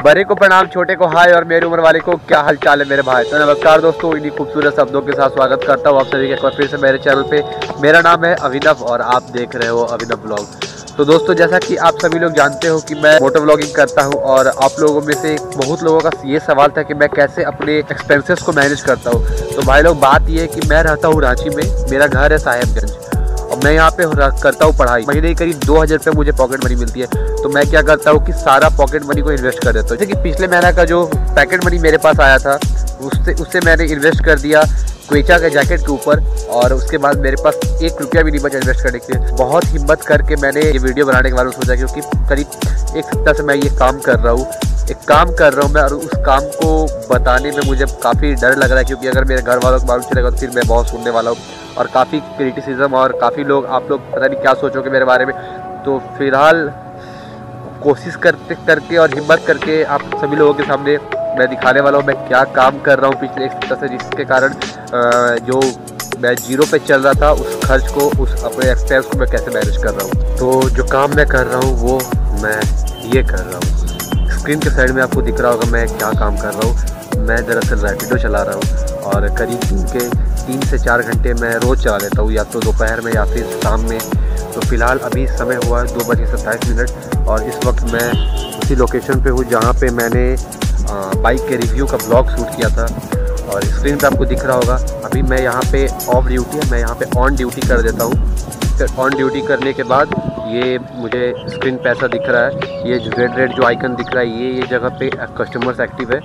बड़े को प्रणाम, छोटे को हाय और मेरी उम्र वाले को क्या हाल चाल है मेरे भाई। तो नमस्कार दोस्तों, इन्हीं खूबसूरत शब्दों के साथ स्वागत करता हूँ आप सभी एक बार फिर से मेरे चैनल पे। मेरा नाम है अभिनव और आप देख रहे हो अभिनव व्लॉग। तो दोस्तों, जैसा कि आप सभी लोग जानते हो कि मैं मोटो व्लॉगिंग करता हूँ और आप लोगों में से बहुत लोगों का ये सवाल था कि मैं कैसे अपने एक्सपेंसेस को मैनेज करता हूँ। तो भाई लोग, बात ये है कि मैं रहता हूँ रांची में, मेरा घर है साहेबगंज और मैं यहाँ पे करता हूँ पढ़ाई। महीने की करीब 2000 रुपये मुझे पॉकेट मनी मिलती है। तो मैं क्या करता हूँ कि सारा पॉकेट मनी को इन्वेस्ट कर देता हूँ। जैसे कि पिछले महीने का जो पैकेट मनी मेरे पास आया था उससे मैंने इन्वेस्ट कर दिया क्वेचा के जैकेट के ऊपर, और उसके बाद मेरे पास 1 रुपया भी नहीं बचा इन्वेस्ट करने के लिए। बहुत हिम्मत करके मैंने ये वीडियो बनाने के बारे में सोचा, क्योंकि करीब 1 सप्ताह से मैं ये काम कर रहा हूँ मैं, और उस काम को बताने में मुझे काफ़ी डर लग रहा है, क्योंकि अगर मेरे घर वालों को मालूम चलेगा तो फिर मैं बहुत सुनने वाला हूँ और काफ़ी क्रिटिसिज्म और काफ़ी लोग आप लोग पता नहीं क्या सोचोगे मेरे बारे में। तो फिलहाल कोशिश करके और हिम्मत करके आप सभी लोगों के सामने मैं दिखाने वाला हूँ मैं क्या काम कर रहा हूँ पिछले 1 सप्ताह से, जिसके कारण जो मैं जीरो पे चल रहा था उस खर्च को, उस अपने एक्सपेंस को मैं कैसे मैनेज कर रहा हूँ। तो जो काम मैं कर रहा हूँ वो मैं ये कर रहा हूँ। स्क्रीन के साइड में आपको दिख रहा होगा मैं क्या काम कर रहा हूँ। मैं दरअसल रैपिडो चला रहा हूँ और करीब 3 से 4 घंटे मैं रोज़ चला लेता हूँ, या तो दोपहर में या फिर शाम में। तो फिलहाल अभी समय हुआ 2:27 और इस वक्त मैं उसी लोकेशन पे हूँ जहाँ पे मैंने बाइक के रिव्यू का ब्लॉग शूट किया था। और स्क्रीन पे आपको दिख रहा होगा अभी मैं यहाँ पे ऑफ ड्यूटी है, मैं यहाँ पे ऑन ड्यूटी कर देता हूँ। फिर ऑन ड्यूटी करने के बाद ये मुझे स्क्रीन पे ऐसा दिख रहा है, ये रेड जो आइकन दिख रहा है ये जगह पे कस्टमर्स एक्टिव है।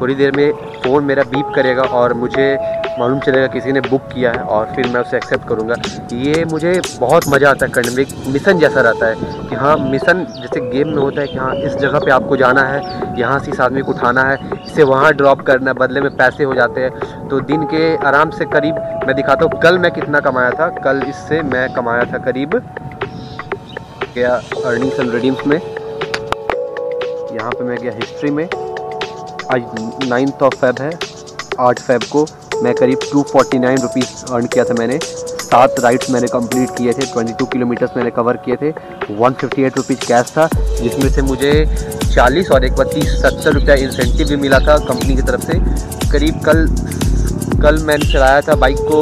थोड़ी देर में फ़ोन मेरा बीप करेगा और मुझे मालूम चलेगा किसी ने बुक किया है, और फिर मैं उसे एक्सेप्ट करूँगा। ये मुझे बहुत मज़ा आता है करने में, एक मिशन जैसा रहता है कि हाँ, मिशन जैसे गेम में होता है कि हाँ इस जगह पे आपको जाना है, यहाँ से इस आदमी को उठाना है, इसे वहाँ ड्रॉप करना है, बदले में पैसे हो जाते हैं। तो दिन के आराम से करीब मैं दिखाता हूँ कल मैं कितना कमाया था। कल इससे मैं कमाया था करीब क्या अर्निंग्स एंड रिडीम्स में, यहाँ पे मैं गया हिस्ट्री में। आज 9 फेब है, 8 फेब को मैं करीब 249 रुपीज़ अर्न किया था मैंने। 7 राइड्स मैंने कंप्लीट किए थे, 22 किलोमीटर्स मैंने कवर किए थे। 158 रुपीज़ कैश था, जिसमें से मुझे 40 और एक बार 30-70 रुपया इंसेंटिव भी मिला था कंपनी की तरफ से। करीब कल मैंने चलाया था बाइक को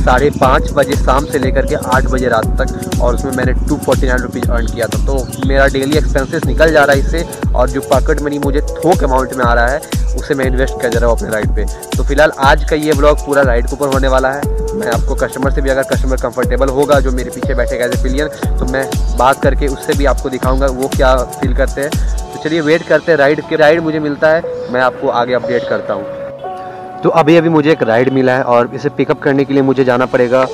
5:30 बजे शाम से लेकर के 8 बजे रात तक, और उसमें मैंने 249 रुपीज़ अर्न किया था। तो मेरा डेली एक्सपेंसेस निकल जा रहा है इससे, और जो पॉकेट मनी मुझे थोक अमाउंट में आ रहा है उसे मैं इन्वेस्ट कर रहा हूँ अपने राइड पे। तो फिलहाल आज का ये ब्लॉग पूरा राइड के ऊपर होने वाला है। मैं आपको कस्टमर से भी, अगर कस्टमर कंफर्टेबल होगा जो मेरे पीछे बैठेगा एज ए पिलियन, तो मैं बात करके उससे भी आपको दिखाऊंगा वो क्या फील करते हैं। तो चलिए वेट करते हैं राइड मुझे मिलता है, मैं आपको आगे अपडेट करता हूँ। तो अभी मुझे एक राइड मिला है और इसे पिकअप करने के लिए मुझे जाना पड़ेगा।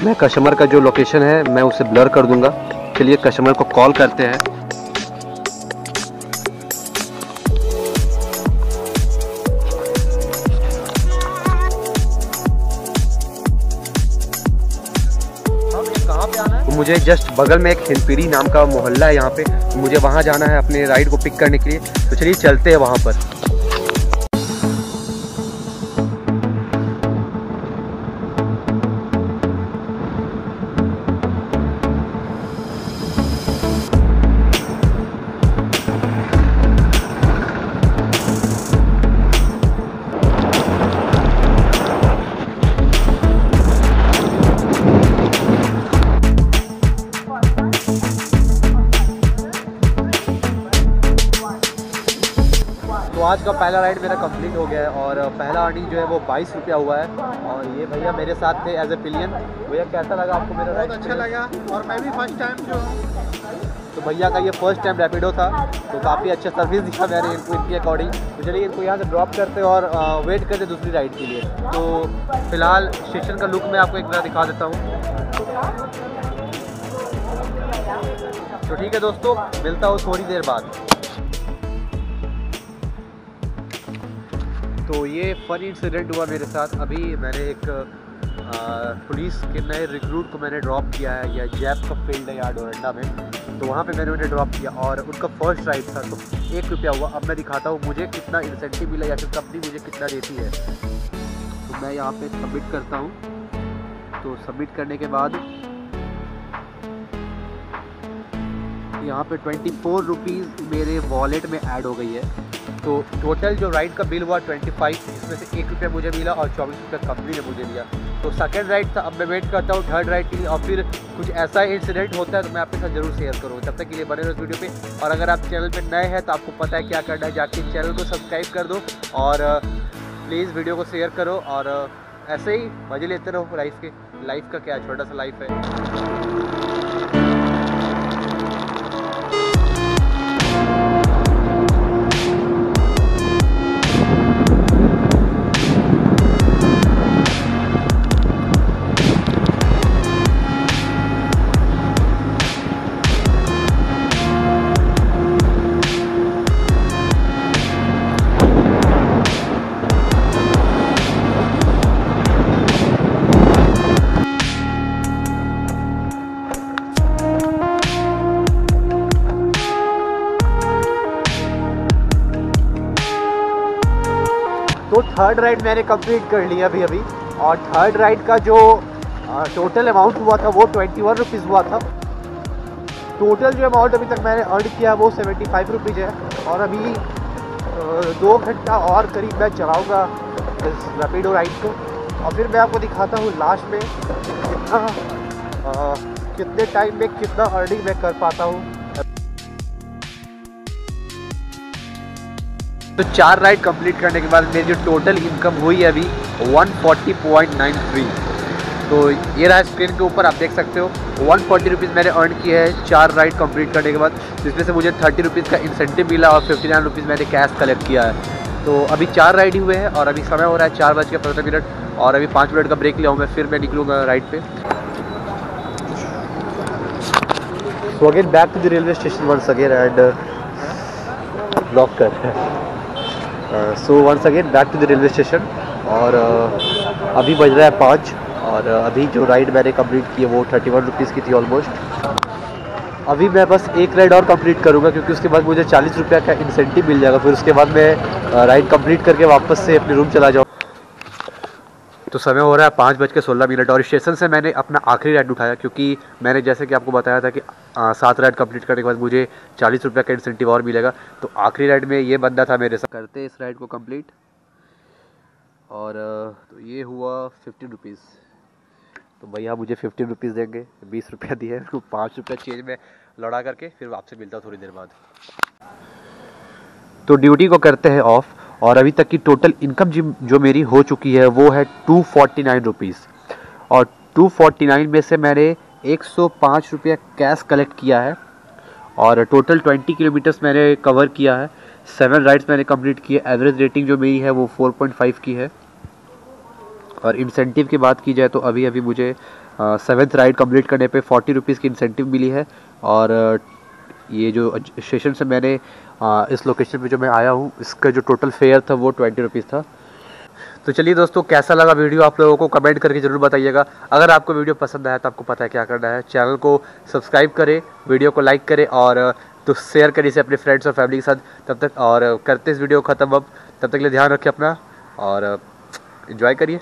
मैं कस्टमर का जो लोकेशन है मैं उसे ब्लर कर दूंगा। चलिए कस्टमर को कॉल करते हैं। कहाँ पे आना है? मुझे जस्ट बगल में एक हिंदपीढ़ी नाम का मोहल्ला है यहाँ पे, मुझे वहाँ जाना है अपने राइड को पिक करने के लिए। तो चलिए चलते हैं वहाँ पर। आज का पहला राइड मेरा कंप्लीट हो गया है और पहला अर्निंग जो है वो 22 रुपया हुआ है। और ये भैया मेरे साथ थे एज ए पिलियन। भैया कैसा लगा आपको मेरा राइड? बहुत अच्छा लगा, और मैं भी फर्स्ट टाइम जो तो भैया का ये फर्स्ट टाइम रैपिडो था, तो काफ़ी अच्छा सर्विस दिया मैंने इनको इनके अकॉर्डिंग। तो चलिए इनको यहाँ से ड्रॉप करते और वेट करते दूसरी राइड के लिए। तो फिलहाल स्टेशन का लुक मैं आपको एक बार दिखा देता हूँ। तो ठीक है दोस्तों, मिलता हूँ थोड़ी देर बाद। तो ये फनी इंसिडेंट हुआ मेरे साथ। अभी मैंने एक पुलिस के नए रिक्रूट को मैंने ड्रॉप किया है, या जैप का फील्ड है यहाँ डोरंडा में। तो वहाँ पे मैंने उन्हें ड्रॉप किया और उनका फर्स्ट राइड था, तो 1 रुपया हुआ। अब मैं दिखाता हूँ मुझे कितना इंसेंटिव मिला या फिर कंपनी मुझे कितना देती है। तो मैं यहाँ पे सबमिट करता हूँ। तो सबमिट करने के बाद यहाँ पे 24 रुपीज़ मेरे वॉलेट में ऐड हो गई है। तो टोटल जो राइड का बिल हुआ 25, इसमें से 1 रुपया मुझे मिला और 24 रुपया कंपनी ने मुझे दिया। तो सेकंड राइड था, अब मैं वेट करता हूँ थर्ड राइड के लिए, और फिर कुछ ऐसा इंसिडेंट होता है तो मैं आपके साथ ज़रूर शेयर करूँगा। तब तक के लिए बने रहो इस वीडियो पे। और अगर आप चैनल पे नए हैं तो आपको पता है क्या करना है, जाके चैनल को सब्सक्राइब कर दो और प्लीज़ वीडियो को शेयर करो और ऐसे ही मज़े लेते रहो लाइफ का क्या छोटा सा लाइफ है। तो थर्ड राइड मैंने कंप्लीट कर लिया अभी और थर्ड राइड का जो टोटल अमाउंट हुआ था वो 21 रुपीज़ हुआ था। टोटल जो अमाउंट अभी तक मैंने अर्न किया वो 75 रुपीज़ है। और अभी 2 घंटा और करीब मैं चलाऊँगा इस रैपिडो राइड को और फिर मैं आपको दिखाता हूँ लास्ट में कितने टाइम में कितना अर्निंग मैं कर पाता हूँ। तो 4 राइड कंप्लीट करने के बाद मेरी जो टोटल इनकम हुई है अभी 140.93। तो ये रहा स्क्रीन के ऊपर आप देख सकते हो 140 रुपीज़ मैंने अर्न किया है 4 राइड कंप्लीट करने के बाद, जिसमें से मुझे 30 रुपीज़ का इंसेंटिव मिला और 59 रुपीज़ मैंने कैश कलेक्ट किया है। तो अभी 4 राइड ही हुए हैं और अभी समय हो रहा है 4:15 और अभी 5 मिनट का ब्रेक लिया हूँ मैं, फिर मैं निकलूँगा राइड पे। So again back to the railway station once again and block कर so once again back to the railway station. और अभी बज रहा है 5 और अभी जो राइड मैंने कंप्लीट की है वो 31 रुपीज़ की थी ऑलमोस्ट। अभी मैं बस एक राइड और कंप्लीट करूँगा क्योंकि उसके बाद मुझे 40 रुपये का इंसेंटिव मिल जाएगा। फिर उसके बाद मैं राइड कंप्लीट करके वापस से अपने रूम चला जाऊँ। तो समय हो रहा है 5:16 और स्टेशन से मैंने अपना आखिरी राइड उठाया क्योंकि मैंने जैसे कि आपको बताया था कि 7 राइड कंप्लीट करने के बाद मुझे 40 रुपये का इंसेंटिव और मिलेगा। तो आखिरी राइड में ये बंदा था मेरे साथ। करते इस राइड को कंप्लीट और तो ये हुआ 15 रुपीज़। तो भैया मुझे 15 रुपीज़ देंगे, 20 रुपया दिए, 5 रुपया चेंज में लड़ा करके फिर आपसे मिलता हूँ थोड़ी देर बाद। तो ड्यूटी को करते हैं ऑफ और अभी तक की टोटल इनकम जो मेरी हो चुकी है वो है 249 रुपीज़ और 249 में से मैंने 105 रुपया कैश कलेक्ट किया है और टोटल 20 किलोमीटर्स मैंने कवर किया है। 7 राइड्स मैंने कंप्लीट किए। एवरेज रेटिंग जो मेरी है वो 4.5 की है। और इंसेंटिव की बात की जाए तो अभी मुझे 7th राइड कंप्लीट करने पे 40 रुपीज़ की इंसेंटिव मिली है। और ये जो स्टेशन से मैंने इस लोकेशन पे जो मैं आया हूँ इसका जो टोटल फेयर था वो 20 रुपीज़ था। तो चलिए दोस्तों, कैसा लगा वीडियो आप लोगों को कमेंट करके ज़रूर बताइएगा। अगर आपको वीडियो पसंद आया तो आपको पता है क्या करना है, चैनल को सब्सक्राइब करें, वीडियो को लाइक करें और तो शेयर करिए इसे अपने फ्रेंड्स और फैमिली के साथ। तब तक और करते इस वीडियो को ख़त्म अब, तब तक के लिए ध्यान रखें अपना और एंजॉय करिए।